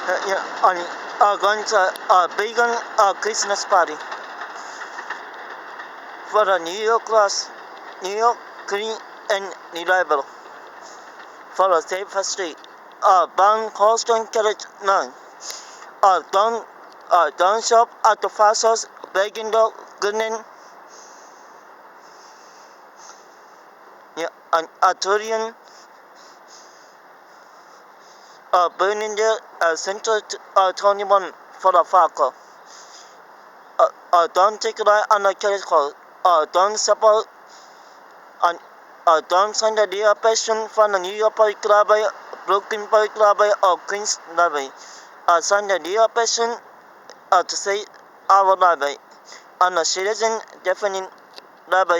going to a vegan Christmas party for the New York class, New York Clean and Reliable for a safer street. Van Holston College 9. Don't shop at the fast house, begging the goodness. And Arturian burning the Central 21 for the Falco. Don't take right on the carriage call. Don't support and don't sign the dear passion from the New York Public Library, Brooklyn Public Library, or Queens Library. Sign the dear passion to say our library and a citizen defining library.